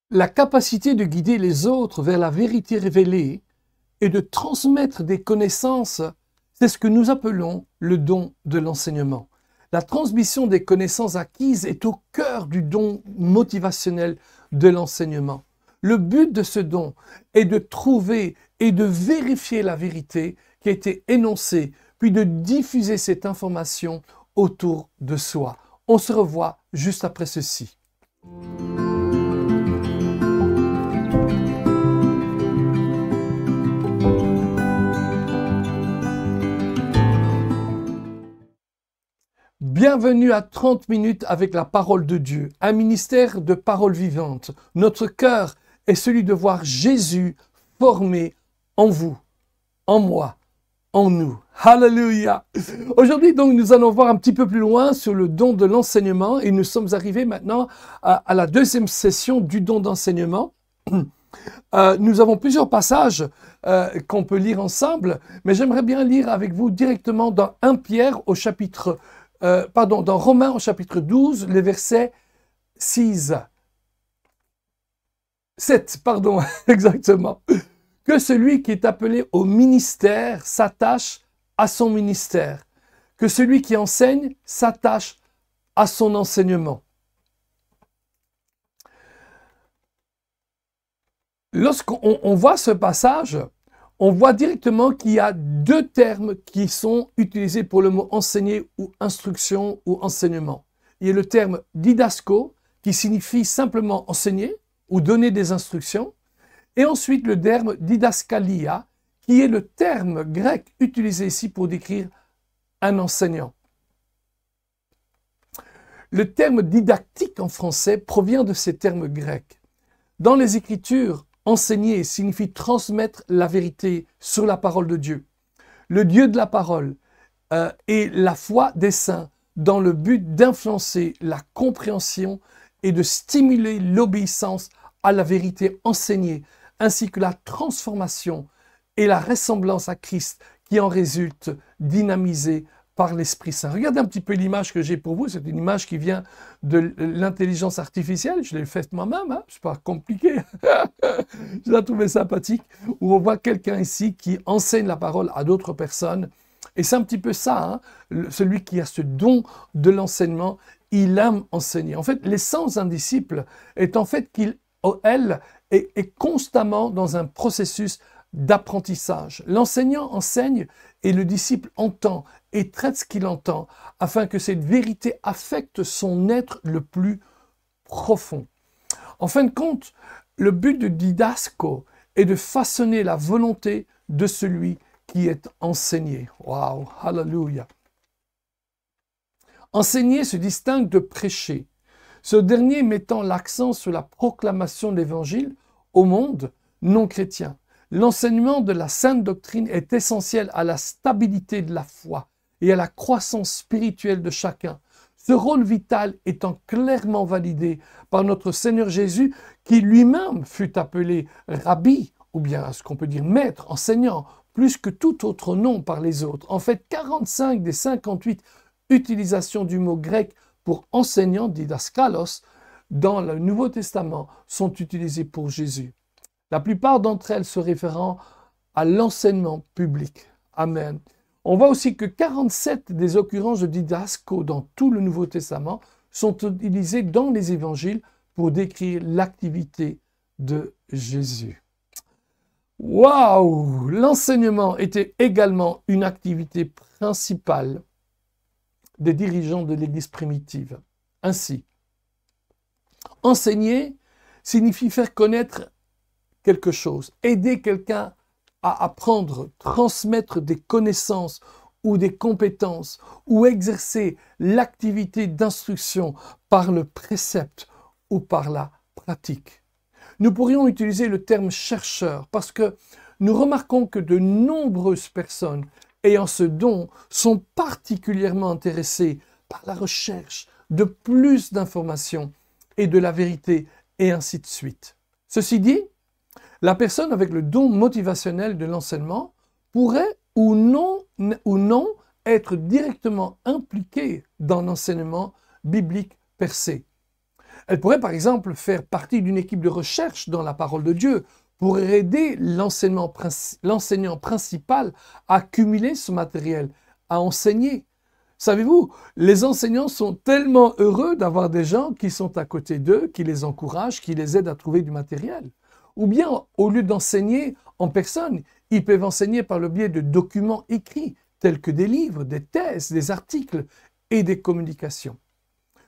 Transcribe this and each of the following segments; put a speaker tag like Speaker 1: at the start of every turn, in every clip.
Speaker 1: La capacité de guider les autres vers la vérité révélée et de transmettre des connaissances, c'est ce que nous appelons le don de l'enseignement. La transmission des connaissances acquises est au cœur du don motivationnel de l'enseignement. Le but de ce don est de trouver et de vérifier la vérité qui a été énoncée, puis de diffuser cette information autour de soi. On se revoit juste après ceci. Bienvenue à 30 minutes avec la parole de Dieu, un ministère de parole vivante. Notre cœur est celui de voir Jésus formé en vous, en moi, en nous. Alléluia! Aujourd'hui, donc, nous allons voir un petit peu plus loin sur le don de l'enseignement et nous sommes arrivés maintenant à la deuxième session du don d'enseignement. Nous avons plusieurs passages qu'on peut lire ensemble, mais j'aimerais bien lire avec vous directement dans 1 Pierre au chapitre dans Romains au chapitre 12, les versets 7, exactement. Que celui qui est appelé au ministère s'attache à son ministère. Que celui qui enseigne s'attache à son enseignement. Lorsqu'on voit ce passage, on voit directement qu'il y a deux termes qui sont utilisés pour le mot enseigner ou instruction ou enseignement. Il y a le terme didasco qui signifie simplement enseigner ou donner des instructions. Et ensuite le terme didaskalia qui est le terme grec utilisé ici pour décrire un enseignant. Le terme didactique en français provient de ces termes grecs. Dans les Écritures, enseigner signifie transmettre la vérité sur la parole de Dieu. Le Dieu de la parole et la foi des saints dans le but d'influencer la compréhension et de stimuler l'obéissance à la vérité enseignée, ainsi que la transformation et la ressemblance à Christ qui en résulte dynamisée par l'Esprit Saint. Regardez un petit peu l'image que j'ai pour vous. C'est une image qui vient de l'intelligence artificielle. Je l'ai faite moi-même, hein? C'est pas compliqué. Je l'ai trouvé sympathique. Où on voit quelqu'un ici qui enseigne la parole à d'autres personnes. Et c'est un petit peu ça, hein? Celui qui a ce don de l'enseignement, il aime enseigner. En fait, l'essence d'un disciple est en fait qu'il, elle, est constamment dans un processus d'apprentissage. L'enseignant enseigne et le disciple entend et traite ce qu'il entend afin que cette vérité affecte son être le plus profond. En fin de compte, le but de didasco est de façonner la volonté de celui qui est enseigné. Waouh, hallelujah. Enseigner se distingue de prêcher. Ce dernier mettant l'accent sur la proclamation de l'Évangile au monde non chrétien. L'enseignement de la sainte doctrine est essentiel à la stabilité de la foi et à la croissance spirituelle de chacun. Ce rôle vital étant clairement validé par notre Seigneur Jésus, qui lui-même fut appelé rabbi, ou bien ce qu'on peut dire maître, enseignant, plus que tout autre nom par les autres. En fait, 45 des 58 utilisations du mot grec pour enseignant, didaskalos, dans le Nouveau Testament sont utilisées pour Jésus. La plupart d'entre elles se référant à l'enseignement public. Amen. On voit aussi que 47 des occurrences de didasco dans tout le Nouveau Testament sont utilisées dans les évangiles pour décrire l'activité de Jésus. Waouh! L'enseignement était également une activité principale des dirigeants de l'Église primitive. Ainsi, enseigner signifie faire connaître quelque chose, aider quelqu'un à apprendre, transmettre des connaissances ou des compétences, ou exercer l'activité d'instruction par le précepte ou par la pratique. Nous pourrions utiliser le terme chercheur parce que nous remarquons que de nombreuses personnes ayant ce don sont particulièrement intéressées par la recherche de plus d'informations et de la vérité, et ainsi de suite. Ceci dit, la personne avec le don motivationnel de l'enseignement pourrait ou non être directement impliquée dans l'enseignement biblique per se. Elle pourrait par exemple faire partie d'une équipe de recherche dans la parole de Dieu pour aider l'enseignant principal à accumuler ce matériel, à enseigner. Savez-vous, les enseignants sont tellement heureux d'avoir des gens qui sont à côté d'eux, qui les encouragent, qui les aident à trouver du matériel. Ou bien, au lieu d'enseigner en personne, ils peuvent enseigner par le biais de documents écrits, tels que des livres, des thèses, des articles et des communications.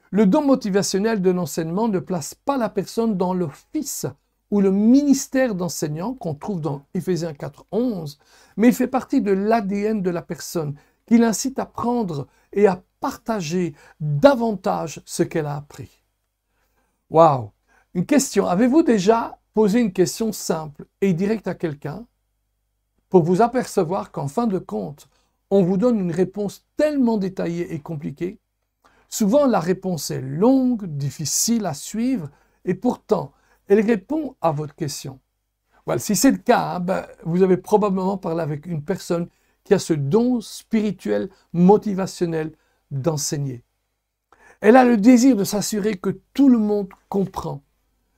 Speaker 1: Le don motivationnel de l'enseignement ne place pas la personne dans l'office ou le ministère d'enseignant qu'on trouve dans Éphésiens 4:11, mais il fait partie de l'ADN de la personne, qui l'incite à prendre et à partager davantage ce qu'elle a appris. Waouh! Une question. Avez-vous déjà posé une question simple et directe à quelqu'un pour vous apercevoir qu'en fin de compte, on vous donne une réponse tellement détaillée et compliquée? Souvent, la réponse est longue, difficile à suivre, et pourtant, elle répond à votre question. Voilà, si c'est le cas, vous avez probablement parlé avec une personne qui a ce don spirituel, motivationnel d'enseigner. Elle a le désir de s'assurer que tout le monde comprend.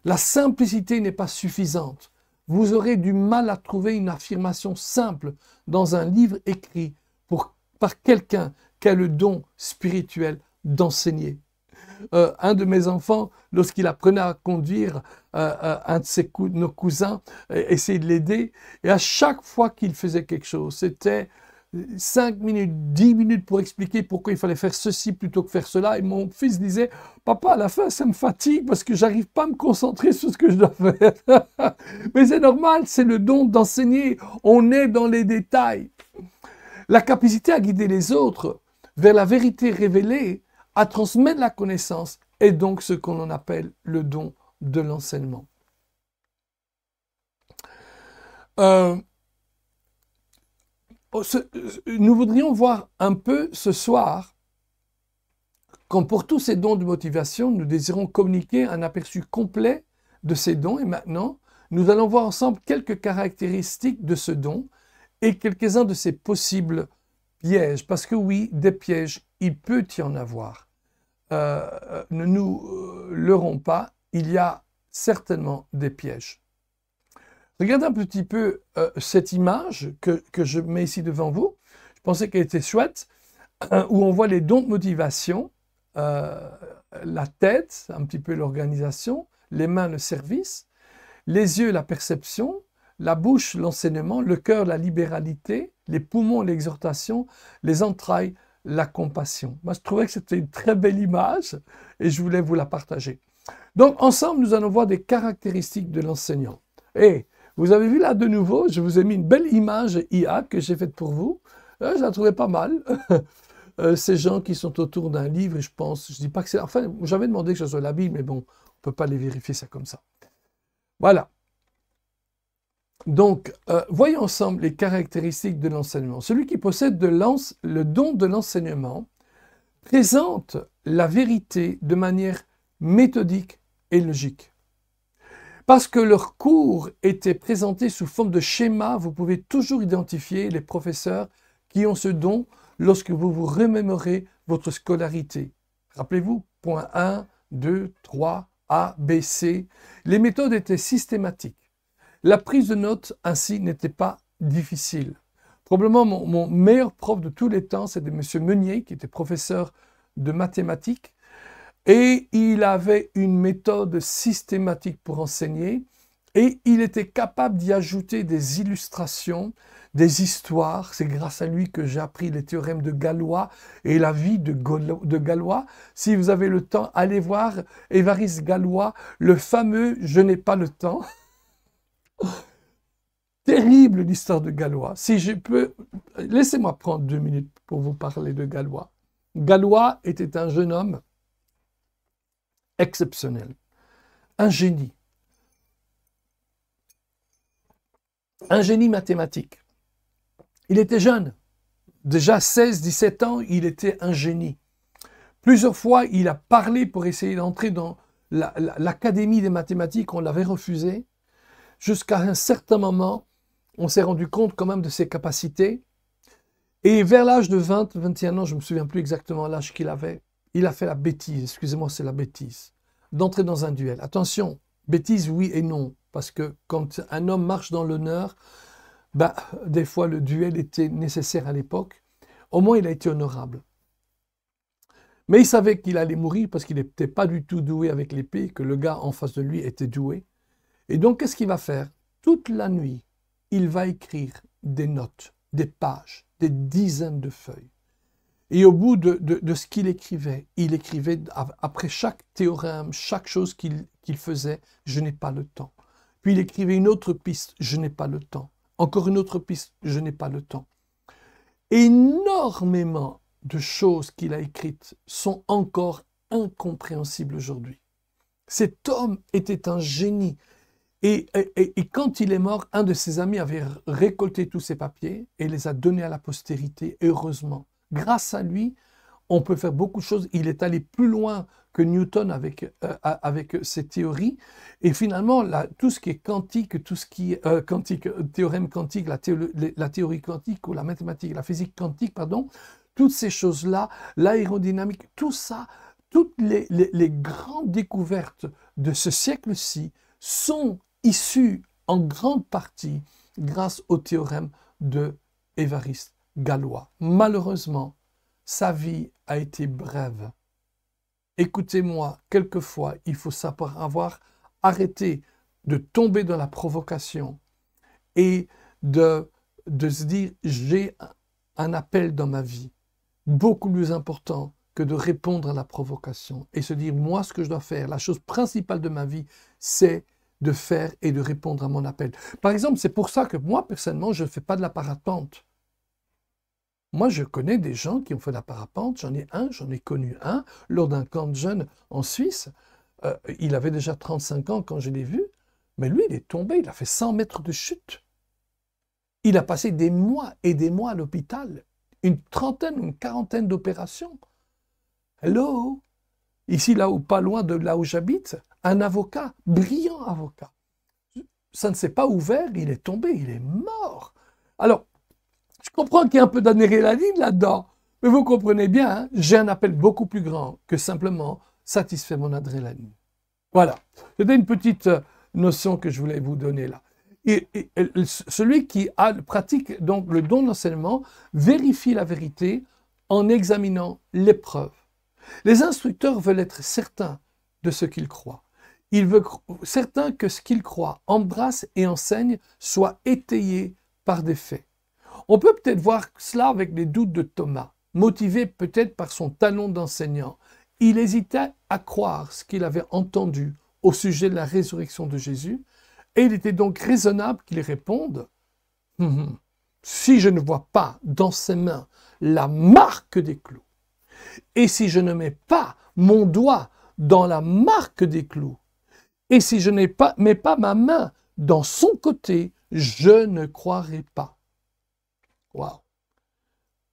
Speaker 1: La simplicité n'est pas suffisante. Vous aurez du mal à trouver une affirmation simple dans un livre écrit par quelqu'un qui a le don spirituel d'enseigner. Un de mes enfants, lorsqu'il apprenait à conduire, un de nos cousins essayait de l'aider, et à chaque fois qu'il faisait quelque chose, c'était 5 minutes, 10 minutes pour expliquer pourquoi il fallait faire ceci plutôt que faire cela. Et mon fils disait, papa, à la fin, ça me fatigue parce que j'arrive pas à me concentrer sur ce que je dois faire. Mais c'est normal, c'est le don d'enseigner. On est dans les détails. La capacité à guider les autres vers la vérité révélée, à transmettre la connaissance, est donc ce qu'on appelle le don de l'enseignement. Nous voudrions voir un peu ce soir, comme pour tous ces dons de motivation, nous désirons communiquer un aperçu complet de ces dons. Et maintenant, nous allons voir ensemble quelques caractéristiques de ce don et quelques-uns de ses possibles pièges. Parce que oui, des pièges, il peut y en avoir. Ne nous leurrons pas, il y a certainement des pièges. Regardez un petit peu cette image que je mets ici devant vous. Je pensais qu'elle était chouette, où on voit les dons de motivation, la tête, un petit peu l'organisation, les mains, le service, les yeux, la perception, la bouche, l'enseignement, le cœur, la libéralité, les poumons, l'exhortation, les entrailles, la compassion. Moi, je trouvais que c'était une très belle image et je voulais vous la partager. Donc, ensemble, nous allons voir des caractéristiques de l'enseignant. Et vous avez vu là de nouveau, je vous ai mis une belle image IA que j'ai faite pour vous. Je la trouvais pas mal. Ces gens qui sont autour d'un livre, et je dis pas que c'est... Enfin, j'avais demandé que ce soit la Bible, mais bon, on ne peut pas les vérifier ça comme ça. Voilà. Donc, voyons ensemble les caractéristiques de l'enseignement. Celui qui possède le don de l'enseignement présente la vérité de manière méthodique et logique. Parce que leurs cours étaient présentés sous forme de schéma, vous pouvez toujours identifier les professeurs qui ont ce don lorsque vous vous remémorez votre scolarité. Rappelez-vous, point 1, 2, 3, A, B, C. Les méthodes étaient systématiques. La prise de notes ainsi n'était pas difficile. Probablement mon meilleur prof de tous les temps, c'était M. Meunier, qui était professeur de mathématiques. Et il avait une méthode systématique pour enseigner et il était capable d'y ajouter des illustrations, des histoires. C'est grâce à lui que j'ai appris les théorèmes de Galois et la vie de Galois. Si vous avez le temps, allez voir Évariste Galois, le fameux « Je n'ai pas le temps ». Terrible l'histoire de Galois. Si je peux, laissez-moi prendre 2 minutes pour vous parler de Galois. Galois était un jeune homme exceptionnel, un génie mathématique. Il était jeune, déjà 16-17 ans, il était un génie. Plusieurs fois, il a parlé pour essayer d'entrer dans l'académie des mathématiques, on l'avait refusé. Jusqu'à un certain moment, on s'est rendu compte quand même de ses capacités. Et vers l'âge de 20-21 ans, je ne me souviens plus exactement l'âge qu'il avait, il a fait la bêtise, excusez-moi, c'est la bêtise. d'entrer dans un duel. Attention, bêtise, oui et non, parce que quand un homme marche dans l'honneur, des fois le duel était nécessaire à l'époque. Au moins, il a été honorable. Mais il savait qu'il allait mourir parce qu'il n'était pas du tout doué avec l'épée, que le gars en face de lui était doué. Et donc, qu'est-ce qu'il va faire? Toute la nuit, il va écrire des notes, des pages, des dizaines de feuilles. Et au bout de ce qu'il écrivait après chaque théorème, chaque chose qu'il faisait, je n'ai pas le temps. Puis il écrivait une autre piste, je n'ai pas le temps. Encore une autre piste, je n'ai pas le temps. Énormément de choses qu'il a écrites sont encore incompréhensibles aujourd'hui. Cet homme était un génie. Et quand il est mort, un de ses amis avait récolté tous ses papiers et les a donnés à la postérité, heureusement. Grâce à lui, on peut faire beaucoup de choses. Il est allé plus loin que Newton avec ses théories. Et finalement, tout ce qui est quantique, tout ce qui est théorème quantique, la théorie quantique ou la mathématique, la physique quantique, pardon, toutes ces choses-là, l'aérodynamique, tout ça, toutes les grandes découvertes de ce siècle-ci sont issues en grande partie grâce au théorème de Évariste Galois. Malheureusement, sa vie a été brève. Écoutez-moi, quelquefois, il faut savoir arrêter de tomber dans la provocation et de se dire « j'ai un appel dans ma vie ». Beaucoup plus important que de répondre à la provocation et se dire, moi, ce que je dois faire, la chose principale de ma vie, c'est de faire et de répondre à mon appel. Par exemple, c'est pour ça que moi, personnellement, je ne fais pas de la parapente. Moi, je connais des gens qui ont fait de la parapente, j'en ai connu un, lors d'un camp de jeunes en Suisse. Il avait déjà 35 ans quand je l'ai vu, mais lui, il est tombé, il a fait 100 mètres de chute. Il a passé des mois et des mois à l'hôpital. Une quarantaine d'opérations. Hello? Ici, là où, pas loin de là où j'habite, un avocat, brillant avocat. Ça ne s'est pas ouvert, il est tombé, il est mort. Alors, je comprends qu'il y a un peu d'adrénaline là-dedans, mais vous comprenez bien, hein, j'ai un appel beaucoup plus grand que simplement satisfaire mon adrénaline. Voilà, c'était une petite notion que je voulais vous donner là. Et celui qui pratique donc le don d'enseignement vérifie la vérité en examinant les preuves. Les instructeurs veulent être certains de ce qu'ils croient. Ils veulent certains que ce qu'ils croient, embrassent et enseignent soit étayé par des faits. On peut peut-être voir cela avec les doutes de Thomas, motivé peut-être par son talent d'enseignant. Il hésitait à croire ce qu'il avait entendu au sujet de la résurrection de Jésus, et il était donc raisonnable qu'il réponde « Si je ne vois pas dans ses mains la marque des clous, et si je ne mets pas mon doigt dans la marque des clous, et si je ne mets pas ma main dans son côté, je ne croirai pas. » Waouh!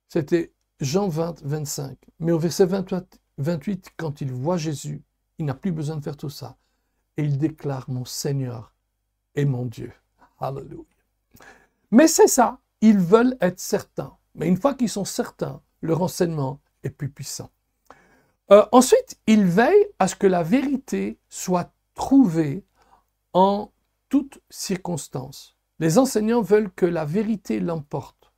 Speaker 1: C'était Jean 20, 25. Mais au verset 28, quand il voit Jésus, il n'a plus besoin de faire tout ça. Et il déclare « Mon Seigneur et mon Dieu. » Alléluia. Mais c'est ça, ils veulent être certains. Mais une fois qu'ils sont certains, le renseignement est plus puissant. Ensuite, ils veillent à ce que la vérité soit trouvée en toutes circonstances. Les enseignants veulent que la vérité l'emporte,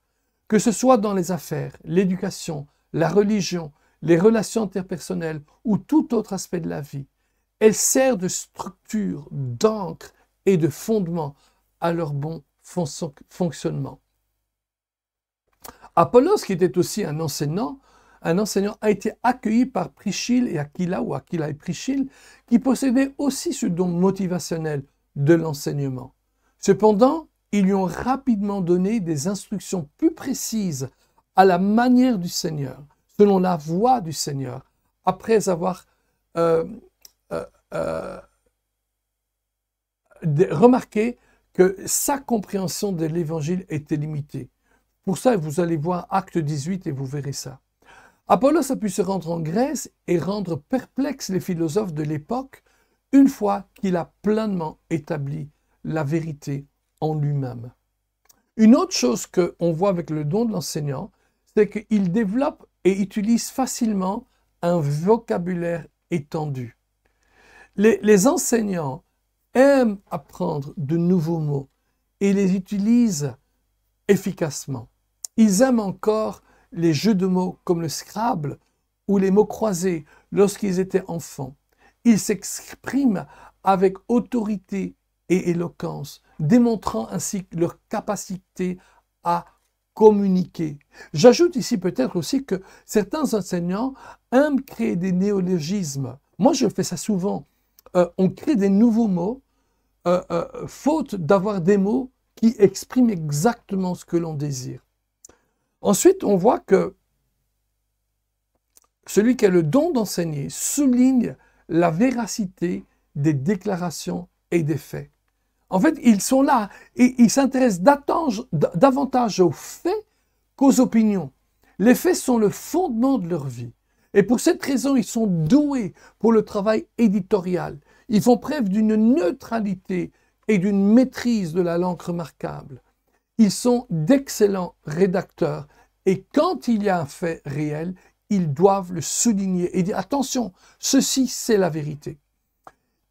Speaker 1: que ce soit dans les affaires, l'éducation, la religion, les relations interpersonnelles ou tout autre aspect de la vie. Elle sert de structure, d'encre et de fondement à leur bon fonctionnement. Apollos, qui était aussi un enseignant, a été accueilli par Priscille et Aquila, ou Aquila et Priscille, qui possédaient aussi ce don motivationnel de l'enseignement. Cependant, ils lui ont rapidement donné des instructions plus précises à la manière du Seigneur, selon la voie du Seigneur, après avoir remarqué que sa compréhension de l'Évangile était limitée. Pour ça, vous allez voir Acte 18 et vous verrez ça. Apollos a pu se rendre en Grèce et rendre perplexes les philosophes de l'époque une fois qu'il a pleinement établi la vérité en lui-même. Une autre chose qu'on voit avec le don de l'enseignant, c'est qu'il développe et utilise facilement un vocabulaire étendu. Les enseignants aiment apprendre de nouveaux mots et les utilisent efficacement. Ils aiment encore les jeux de mots comme le Scrabble ou les mots croisés lorsqu'ils étaient enfants. Ils s'expriment avec autorité et éloquence, démontrant ainsi leur capacité à communiquer. J'ajoute ici peut-être aussi que certains enseignants aiment créer des néologismes. Moi, je fais ça souvent. On crée des nouveaux mots, faute d'avoir des mots qui expriment exactement ce que l'on désire. Ensuite, on voit que celui qui a le don d'enseigner souligne la véracité des déclarations et des faits. En fait, ils sont là et ils s'intéressent davantage aux faits qu'aux opinions. Les faits sont le fondement de leur vie. Et pour cette raison, ils sont doués pour le travail éditorial. Ils font preuve d'une neutralité et d'une maîtrise de la langue remarquable. Ils sont d'excellents rédacteurs et quand il y a un fait réel, ils doivent le souligner et dire « Attention, ceci c'est la vérité ».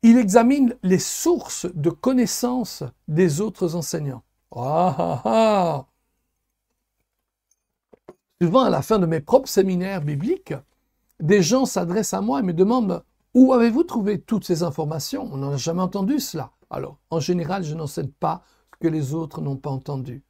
Speaker 1: Ils examinent les sources de connaissances des autres enseignants. Souvent, à la fin de mes propres séminaires bibliques, des gens s'adressent à moi et me demandent « Où avez-vous trouvé toutes ces informations? On n'en a jamais entendu cela. » Alors, en général, je n'enseigne pas ce que les autres n'ont pas entendu.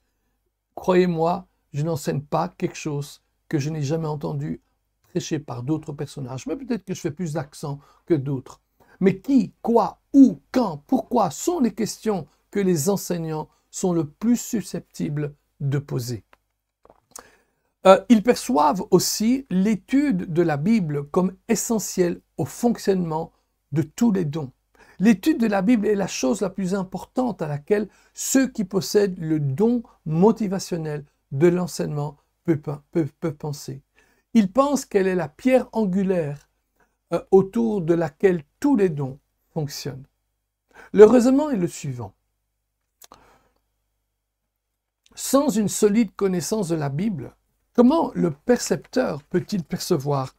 Speaker 1: Croyez-moi, je n'enseigne pas quelque chose que je n'ai jamais entendu prêché par d'autres personnages. Mais peut-être que je fais plus d'accent que d'autres. Mais qui, quoi, où, quand, pourquoi sont les questions que les enseignants sont le plus susceptibles de poser. Ils perçoivent aussi l'étude de la Bible comme essentielle au fonctionnement de tous les dons. L'étude de la Bible est la chose la plus importante à laquelle ceux qui possèdent le don motivationnel de l'enseignement peuvent penser. Ils pensent qu'elle est la pierre angulaire autour de laquelle tous les dons fonctionnent. Le raisonnement est le suivant. Sans une solide connaissance de la Bible, comment le percepteur peut-il percevoir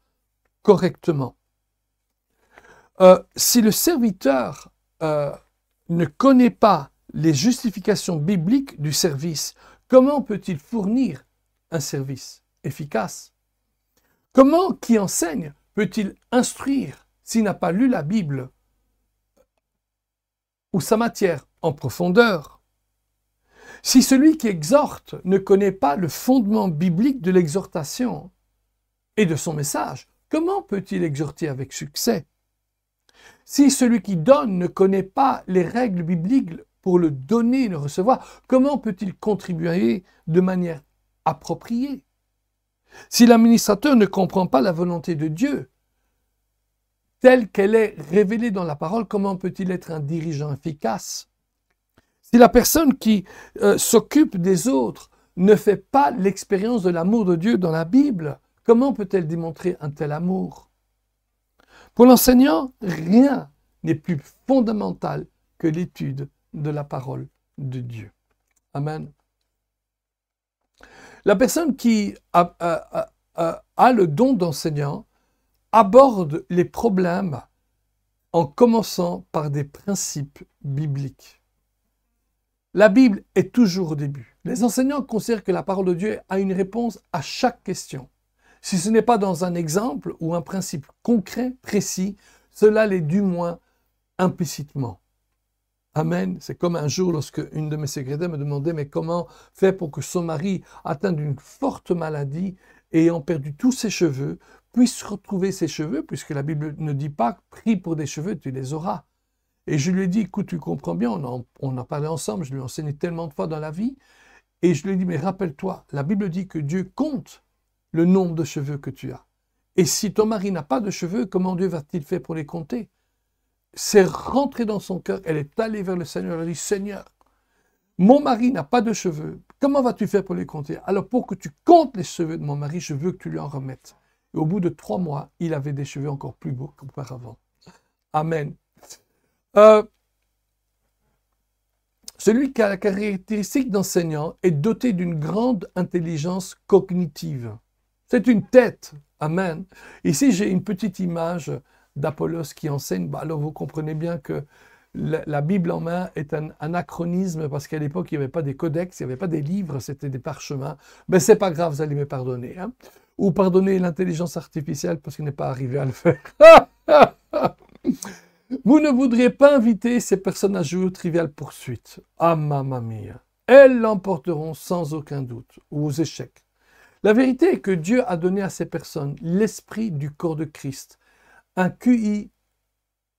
Speaker 1: correctement? Si le serviteur ne connaît pas les justifications bibliques du service, comment peut-il fournir un service efficace? Comment qui enseigne peut-il instruire s'il n'a pas lu la Bible ou sa matière en profondeur? Si celui qui exhorte ne connaît pas le fondement biblique de l'exhortation et de son message, comment peut-il exhorter avec succès? Si celui qui donne ne connaît pas les règles bibliques pour le donner et le recevoir, comment peut-il contribuer de manière appropriée? Si l'administrateur ne comprend pas la volonté de Dieu, telle qu'elle est révélée dans la parole, comment peut-il être un dirigeant efficace? Si la personne qui s'occupe des autres ne fait pas l'expérience de l'amour de Dieu dans la Bible, comment peut-elle démontrer un tel amour? Pour l'enseignant, rien n'est plus fondamental que l'étude de la parole de Dieu. Amen. La personne qui a le don d'enseignant aborde les problèmes en commençant par des principes bibliques. La Bible est toujours au début. Les enseignants considèrent que la parole de Dieu a une réponse à chaque question. Si ce n'est pas dans un exemple ou un principe concret, précis, cela l'est du moins implicitement. Amen. C'est comme un jour lorsque une de mes secrétaires me demandait mais comment faire pour que son mari atteint d'une forte maladie ayant perdu tous ses cheveux puisse retrouver ses cheveux, puisque la Bible ne dit pas prie pour des cheveux, tu les auras. Et je lui ai dit, écoute, tu comprends bien, on a parlé ensemble, je lui ai enseigné tellement de fois dans la vie, et je lui ai dit, mais rappelle-toi, la Bible dit que Dieu compte le nombre de cheveux que tu as. Et si ton mari n'a pas de cheveux, comment Dieu va-t-il faire pour les compter? C'est rentré dans son cœur, elle est allée vers le Seigneur, elle a dit, Seigneur, mon mari n'a pas de cheveux, comment vas-tu faire pour les compter? Alors pour que tu comptes les cheveux de mon mari, je veux que tu lui en remettes. Et au bout de 3 mois, il avait des cheveux encore plus beaux qu'auparavant. Amen. Celui qui a la caractéristique d'enseignant est doté d'une grande intelligence cognitive. C'est une tête. Amen. Ici, j'ai une petite image d'Apollos qui enseigne, bah alors vous comprenez bien que la Bible en main est un anachronisme parce qu'à l'époque, il n'y avait pas des codex, il n'y avait pas des livres, c'était des parchemins. Mais c'est pas grave, vous allez me pardonner. Hein. Ou pardonner l'intelligence artificielle parce qu'il n'est pas arrivé à le faire. Vous ne voudriez pas inviter ces personnes à jouer aux triviales poursuites. Ah, mamma mia. Elles l'emporteront sans aucun doute, ou aux échecs. La vérité est que Dieu a donné à ces personnes l'esprit du corps de Christ, un QI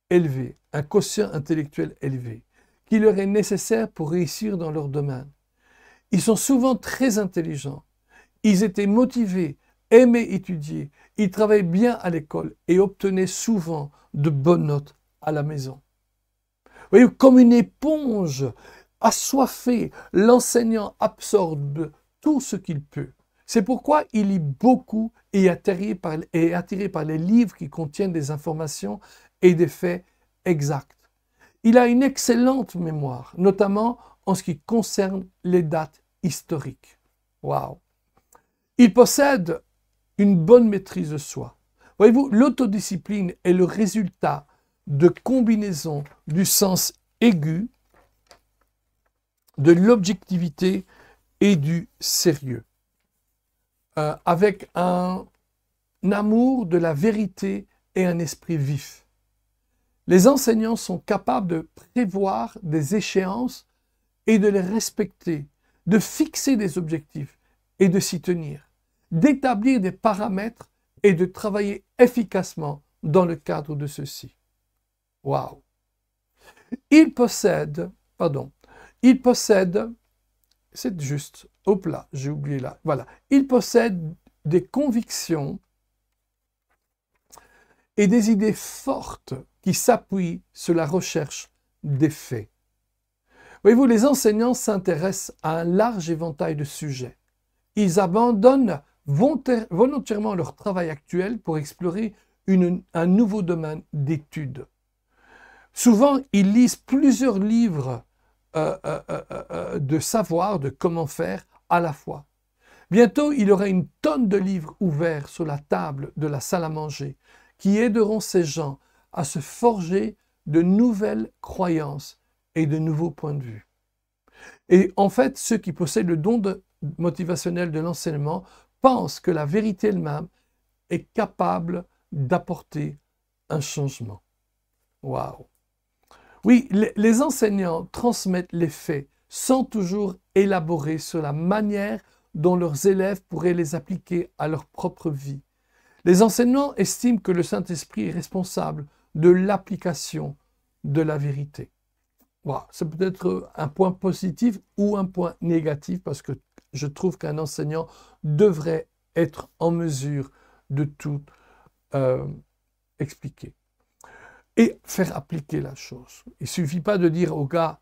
Speaker 1: élevé, un quotient intellectuel élevé, qui leur est nécessaire pour réussir dans leur domaine. Ils sont souvent très intelligents, ils étaient motivés, aimaient étudier, ils travaillaient bien à l'école et obtenaient souvent de bonnes notes à la maison. Vous voyez, comme une éponge assoiffée, l'enseignant absorbe tout ce qu'il peut. C'est pourquoi il lit beaucoup et est attiré par les livres qui contiennent des informations et des faits exacts. Il a une excellente mémoire, notamment en ce qui concerne les dates historiques. Waouh! Il possède une bonne maîtrise de soi. Voyez-vous, l'autodiscipline est le résultat de combinaison du sens aigu, de l'objectivité et du sérieux, avec un amour de la vérité et un esprit vif. Les enseignants sont capables de prévoir des échéances et de les respecter, de fixer des objectifs et de s'y tenir, d'établir des paramètres et de travailler efficacement dans le cadre de ceux-ci. Waouh! Il possède, c'est juste, hop là, j'ai oublié là, voilà. Il possède des convictions et des idées fortes qui s'appuient sur la recherche des faits. Voyez-vous, les enseignants s'intéressent à un large éventail de sujets. Ils abandonnent volontairement leur travail actuel pour explorer un nouveau domaine d'études. Souvent, ils lisent plusieurs livres de savoir, de comment faire à la fois. Bientôt, il y aura une tonne de livres ouverts sur la table de la salle à manger qui aideront ces gens à se forger de nouvelles croyances et de nouveaux points de vue. Et en fait, ceux qui possèdent le don motivationnel de l'enseignement pensent que la vérité elle-même est capable d'apporter un changement. Waouh! Oui, les enseignants transmettent les faits sans toujours élaborer sur la manière dont leurs élèves pourraient les appliquer à leur propre vie. Les enseignants estiment que le Saint-Esprit est responsable de l'application de la vérité. Voilà, c'est peut-être un point positif ou un point négatif parce que je trouve qu'un enseignant devrait être en mesure de tout expliquer et faire appliquer la chose. Il ne suffit pas de dire au gars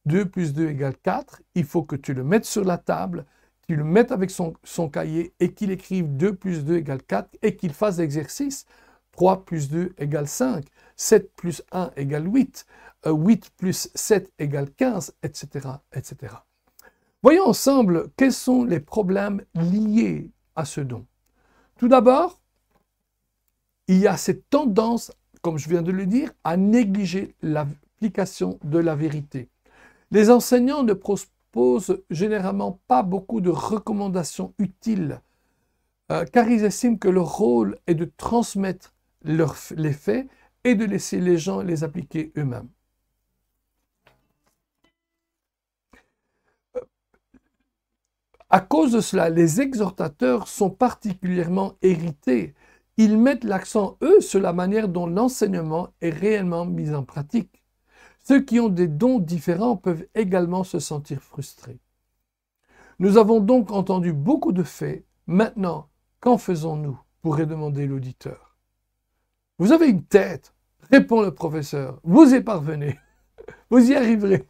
Speaker 1: 2 plus 2 égale 4, il faut que tu le mettes sur la table, qu'il le mette avec son cahier et qu'il écrive 2 plus 2 égale 4 et qu'il fasse l'exercice. 3 plus 2 égale 5, 7 plus 1 égale 8, 8 plus 7 égale 15, etc., etc. Voyons ensemble quels sont les problèmes liés à ce don. Tout d'abord, il y a cette tendance, comme je viens de le dire, à négliger l'application de la vérité. Les enseignants ne proposent généralement pas beaucoup de recommandations utiles, car ils estiment que leur rôle est de transmettre les faits et de laisser les gens les appliquer eux-mêmes. À cause de cela, les exhortateurs sont particulièrement irrités. Ils mettent l'accent, eux, sur la manière dont l'enseignement est réellement mis en pratique. Ceux qui ont des dons différents peuvent également se sentir frustrés. Nous avons donc entendu beaucoup de faits. Maintenant, qu'en faisons-nous? Pourrait demander l'auditeur. Vous avez une tête, répond le professeur. Vous y parvenez. Vous y arriverez.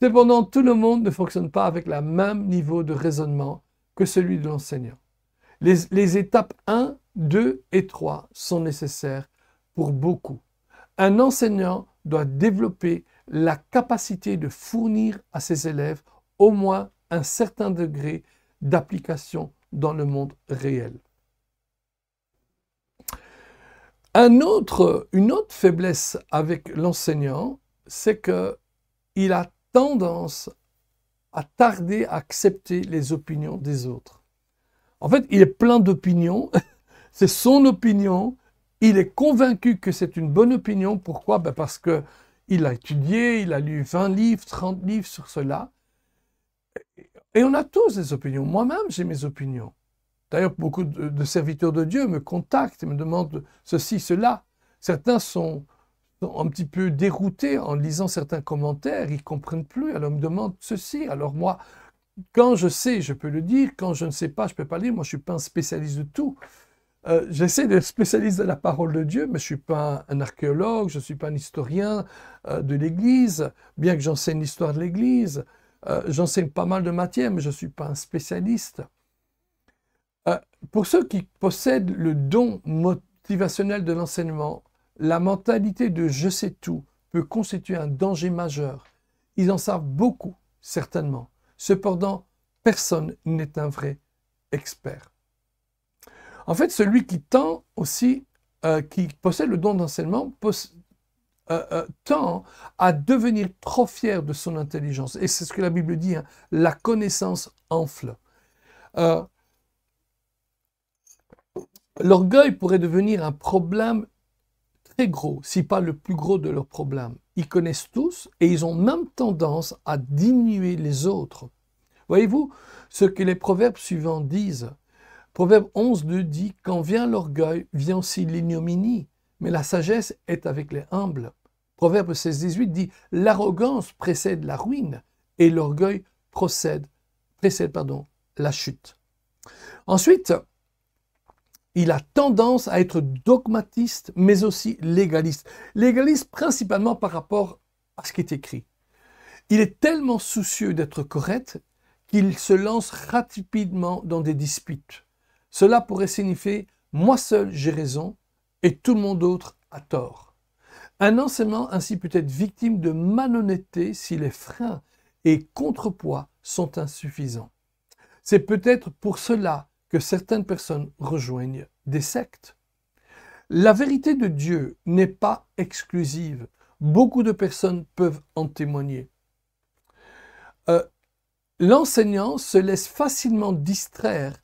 Speaker 1: Cependant, tout le monde ne fonctionne pas avec le même niveau de raisonnement que celui de l'enseignant. Les étapes 1, 2 et 3 sont nécessaires pour beaucoup. Un enseignant doit développer la capacité de fournir à ses élèves au moins un certain degré d'application dans le monde réel. Une autre faiblesse avec l'enseignant, c'est qu'il a tendance à tarder à accepter les opinions des autres. En fait, il est plein d'opinions, c'est son opinion, il est convaincu que c'est une bonne opinion. Pourquoi? Parce qu'il a étudié, il a lu 20 livres, 30 livres sur cela. Et on a tous des opinions. Moi-même, j'ai mes opinions. D'ailleurs, beaucoup de serviteurs de Dieu me contactent et me demandent ceci, cela. Certains sont un petit peu déroutés en lisant certains commentaires, ils ne comprennent plus, alors ils me demandent ceci. Alors moi, quand je sais, je peux le dire, quand je ne sais pas, je ne peux pas le dire. Moi, je ne suis pas un spécialiste de tout. J'essaie d'être spécialiste de la parole de Dieu, mais je ne suis pas un archéologue, je ne suis pas un historien de l'Église, bien que j'enseigne l'histoire de l'Église. J'enseigne pas mal de matières, mais je ne suis pas un spécialiste. Pour ceux qui possèdent le don motivationnel de l'enseignement, la mentalité de « je sais tout » peut constituer un danger majeur. Ils en savent beaucoup, certainement. Cependant, personne n'est un vrai expert. En fait, celui qui tend aussi, qui possède le don d'enseignement, tend à devenir trop fier de son intelligence. Et c'est ce que la Bible dit, hein, la connaissance enfle. L'orgueil pourrait devenir un problème très gros, si pas le plus gros de leurs problèmes. Ils connaissent tous et ils ont même tendance à diminuer les autres. Voyez-vous ce que les proverbes suivants disent? Proverbe 11.2 dit « Quand vient l'orgueil, vient aussi l'ignominie, mais la sagesse est avec les humbles. » Proverbe 16.18 dit « L'arrogance précède la ruine et l'orgueil précède la chute. » Ensuite, il a tendance à être dogmatiste, mais aussi légaliste. Légaliste principalement par rapport à ce qui est écrit. Il est tellement soucieux d'être correct qu'il se lance rapidement dans des disputes. Cela pourrait signifier « moi seul j'ai raison et tout le monde d'autre a tort ». Un enseignant ainsi peut être victime de malhonnêteté si les freins et contrepoids sont insuffisants. C'est peut-être pour cela que certaines personnes rejoignent des sectes. La vérité de Dieu n'est pas exclusive. Beaucoup de personnes peuvent en témoigner. L'enseignant se laisse facilement distraire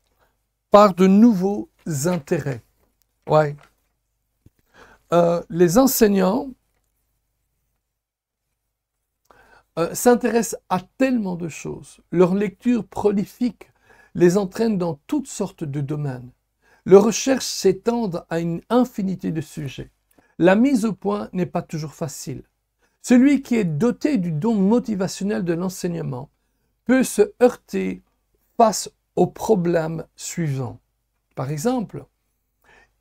Speaker 1: par de nouveaux intérêts. Ouais. Les enseignants s'intéressent à tellement de choses. Leur lecture prolifique les entraîne dans toutes sortes de domaines. Leurs recherches s'étendent à une infinité de sujets. La mise au point n'est pas toujours facile. Celui qui est doté du don motivationnel de l'enseignement peut se heurter face aux problèmes suivants. Par exemple,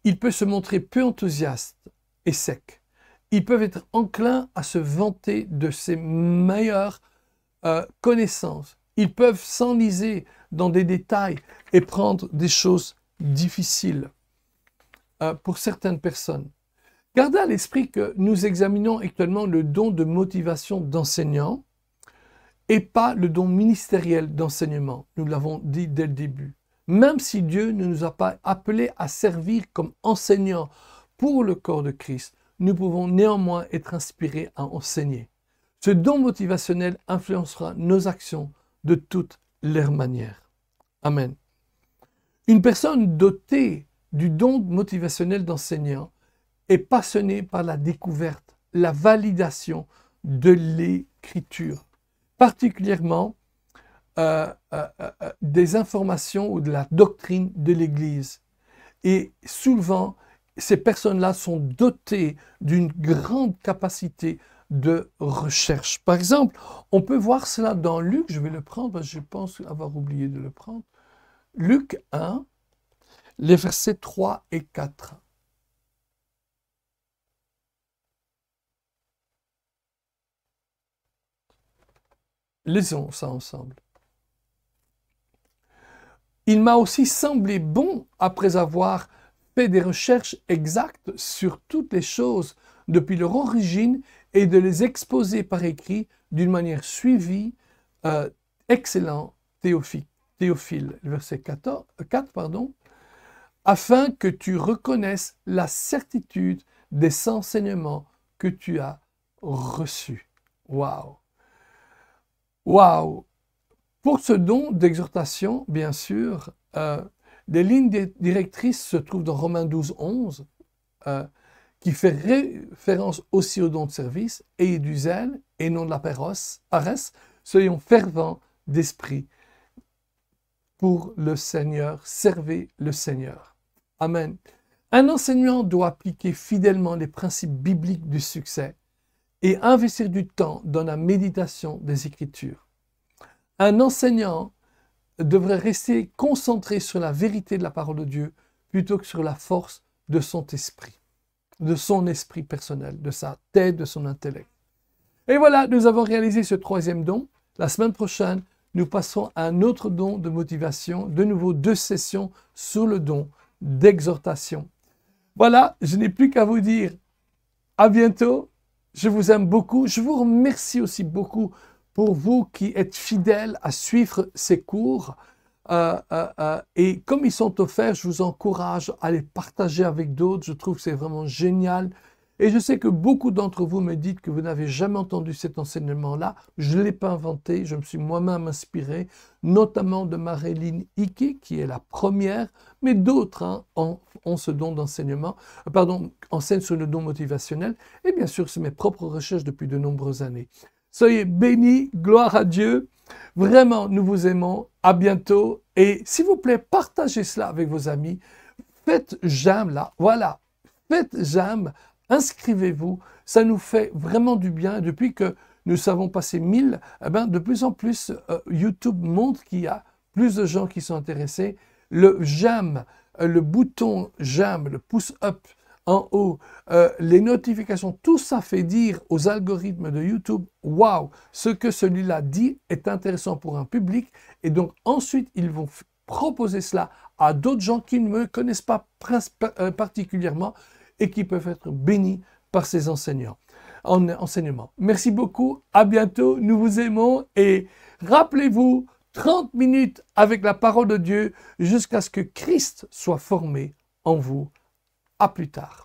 Speaker 1: il peut se montrer peu enthousiaste et sec. Ils peuvent être enclins à se vanter de ses meilleures connaissances. Ils peuvent s'enliser dans des détails et prendre des choses difficiles pour certaines personnes. Gardez à l'esprit que nous examinons actuellement le don de motivation d'enseignant et pas le don ministériel d'enseignement. Nous l'avons dit dès le début. Même si Dieu ne nous a pas appelés à servir comme enseignants pour le corps de Christ, nous pouvons néanmoins être inspirés à enseigner. Ce don motivationnel influencera nos actions de toutes les manières. Amen. Une personne dotée du don motivationnel d'enseignant est passionnée par la découverte, la validation de l'écriture, particulièrement des informations ou de la doctrine de l'Église. Et souvent, ces personnes-là sont dotées d'une grande capacité de recherche. Par exemple, on peut voir cela dans Luc, je vais le prendre, parce que je pense avoir oublié de le prendre. Luc 1, les versets 3 et 4. Lisons ça ensemble. Il m'a aussi semblé bon, après avoir fait des recherches exactes sur toutes les choses depuis leur origine et de les exposer par écrit d'une manière suivie, excellent Théophile, verset 4, afin que tu reconnaisses la certitude des enseignements que tu as reçus. Waouh! Waouh! Pour ce don d'exhortation, bien sûr, des lignes directrices se trouvent dans Romains 12, 11, qui fait référence aussi au don de service. Ayez du zèle et non de la paresse, soyons fervents d'esprit pour le Seigneur, servez le Seigneur. Amen. Un enseignant doit appliquer fidèlement les principes bibliques du succès et investir du temps dans la méditation des Écritures. Un enseignant devrait rester concentré sur la vérité de la parole de Dieu plutôt que sur la force de son esprit personnel, de sa tête, de son intellect. Et voilà, nous avons réalisé ce troisième don. La semaine prochaine, nous passons à un autre don de motivation, de nouveau 2 sessions sur le don d'exhortation. Voilà, je n'ai plus qu'à vous dire à bientôt. Je vous aime beaucoup. Je vous remercie aussi beaucoup pour vous qui êtes fidèles à suivre ces cours. Et comme ils sont offerts, je vous encourage à les partager avec d'autres. Je trouve que c'est vraiment génial. Et je sais que beaucoup d'entre vous me dites que vous n'avez jamais entendu cet enseignement-là. Je ne l'ai pas inventé, je me suis moi-même inspiré, notamment de Marilyn Hickey, qui est la première, mais d'autres ont ce don d'enseignement, enseignent sur le don motivationnel. Et bien sûr, c'est mes propres recherches depuis de nombreuses années. Soyez bénis, gloire à Dieu. Vraiment, nous vous aimons. À bientôt. Et s'il vous plaît, partagez cela avec vos amis. Faites j'aime là. Voilà. Faites j'aime. Inscrivez-vous. Ça nous fait vraiment du bien. Et depuis que nous savons passer 1000, de plus en plus, YouTube montre qu'il y a plus de gens qui sont intéressés. Le j'aime, le bouton j'aime, le pouce up en haut, les notifications, tout ça fait dire aux algorithmes de YouTube, waouh, ce que celui-là dit est intéressant pour un public. Et donc ensuite, ils vont proposer cela à d'autres gens qui ne me connaissent pas particulièrement et qui peuvent être bénis par ces enseignements. Merci beaucoup, à bientôt, nous vous aimons et rappelez-vous, 30 minutes avec la parole de Dieu jusqu'à ce que Christ soit formé en vous. À plus tard.